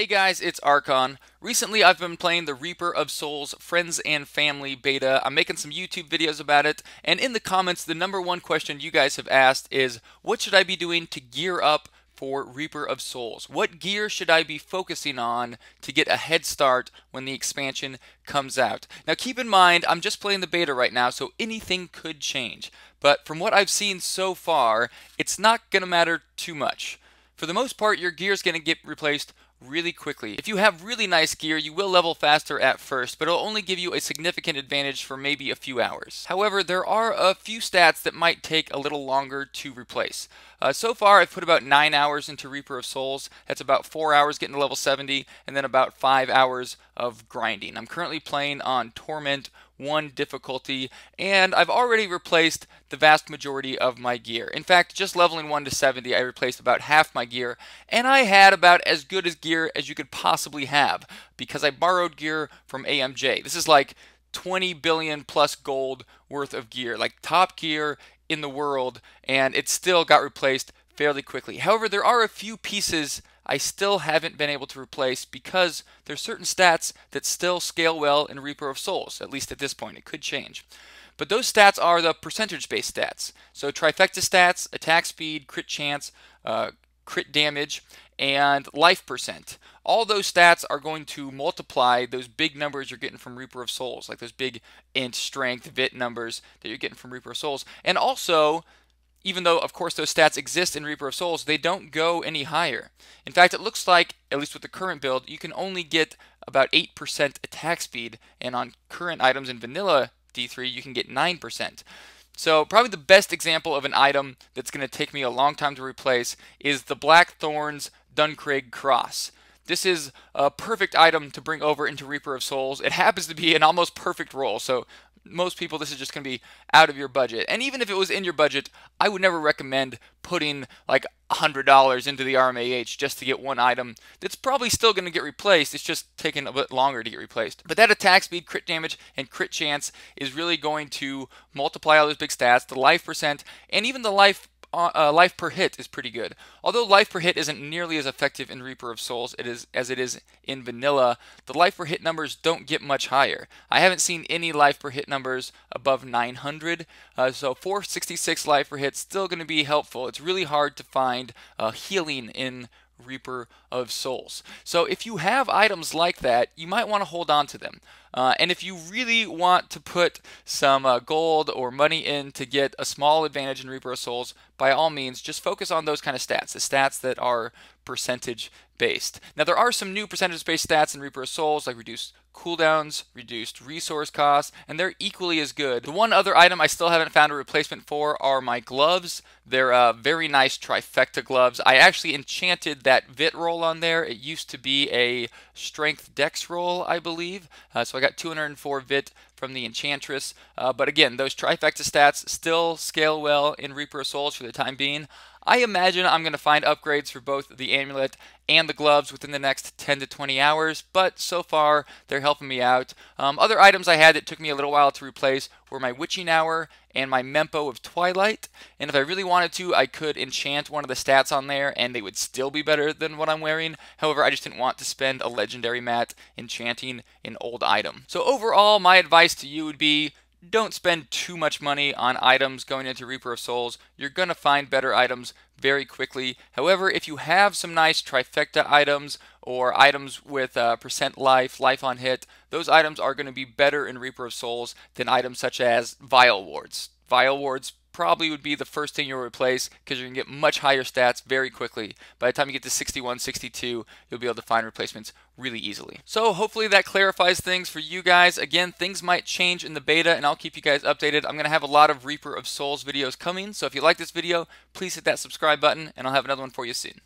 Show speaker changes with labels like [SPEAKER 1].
[SPEAKER 1] Hey guys, it's Archon. Recently I've been playing the Reaper of Souls Friends and Family beta. I'm making some YouTube videos about it, and in the comments the number one question you guys have asked is, what should I be doing to gear up for Reaper of Souls? What gear should I be focusing on to get a head start when the expansion comes out? Now keep in mind, I'm just playing the beta right now, so anything could change. But from what I've seen so far, it's not going to matter too much. For the most part, your gear is going to get replaced really quickly. If you have really nice gear, you will level faster at first, but it'll only give you a significant advantage for maybe a few hours. However, there are a few stats that might take a little longer to replace. So far, I've put about 9 hours into Reaper of Souls. That's about 4 hours getting to level 70, and then about 5 hours of grinding. I'm currently playing on Torment 1 difficulty, and I've already replaced the vast majority of my gear. In fact, just leveling 1 to 70, I replaced about half my gear, and I had about as good as gear as you could possibly have, because I borrowed gear from AMJ. This is like 20 billion plus gold worth of gear, like top gear in the world, and it still got replaced fairly quickly. However, there are a few pieces I still haven't been able to replace because there's certain stats that still scale well in Reaper of Souls, at least at this point. It could change. But those stats are the percentage-based stats. So trifecta stats, attack speed, crit chance, crit damage, and life percent. All those stats are going to multiply those big numbers you're getting from Reaper of Souls, like those big int, strength, vit numbers that you're getting from Reaper of Souls. And also, even though, of course, those stats exist in Reaper of Souls, they don't go any higher. In fact, it looks like, at least with the current build, you can only get about 8% attack speed, and on current items in vanilla D3, you can get 9%. So probably the best example of an item that's going to take me a long time to replace is the Black Thorns Duncraig Cross. This is a perfect item to bring over into Reaper of Souls. It happens to be an almost perfect roll, so most people, this is just going to be out of your budget. And even if it was in your budget, I would never recommend putting like $100 into the RMAH just to get one item that's probably still going to get replaced. It's just taking a bit longer to get replaced. But that attack speed, crit damage, and crit chance is really going to multiply all those big stats, the life percent, and even the life per hit is pretty good. Although life per hit isn't nearly as effective in Reaper of Souls as it is in vanilla, the life per hit numbers don't get much higher. I haven't seen any life per hit numbers above 900, so 466 life per hit still going to be helpful. It's really hard to find healing in Reaper of Souls. So if you have items like that, you might want to hold on to them. And if you really want to put some gold or money in to get a small advantage in Reaper of Souls, by all means, just focus on those kind of stats, the stats that are percentage based. Now there are some new percentage based stats in Reaper of Souls, like reduced cooldowns, reduced resource costs, and they're equally as good. The one other item I still haven't found a replacement for are my gloves. They're very nice trifecta gloves. I actually enchanted that vit roll on there. It used to be a strength dex roll, I believe. So I got 204 vit from the enchantress. But again, those trifecta stats still scale well in Reaper of Souls for the time being. I imagine I'm going to find upgrades for both the amulet and the gloves within the next 10 to 20 hours, but so far they're helping me out. Other items I had that took me a little while to replace were my Witching Hour and my Mempo of Twilight, and if I really wanted to, I could enchant one of the stats on there and they would still be better than what I'm wearing. However, I just didn't want to spend a legendary mat enchanting an old item. So overall, my advice to you would be, don't spend too much money on items going into Reaper of Souls. You're going to find better items very quickly. However, if you have some nice trifecta items or items with percent life, life on hit, those items are going to be better in Reaper of Souls than items such as Vial Wards. Vial Wards probably would be the first thing you'll replace because you're going to get much higher stats very quickly. By the time you get to 61, 62, you'll be able to find replacements really easily. So hopefully that clarifies things for you guys. Again, things might change in the beta and I'll keep you guys updated. I'm going to have a lot of Reaper of Souls videos coming, so if you like this video, please hit that subscribe button and I'll have another one for you soon.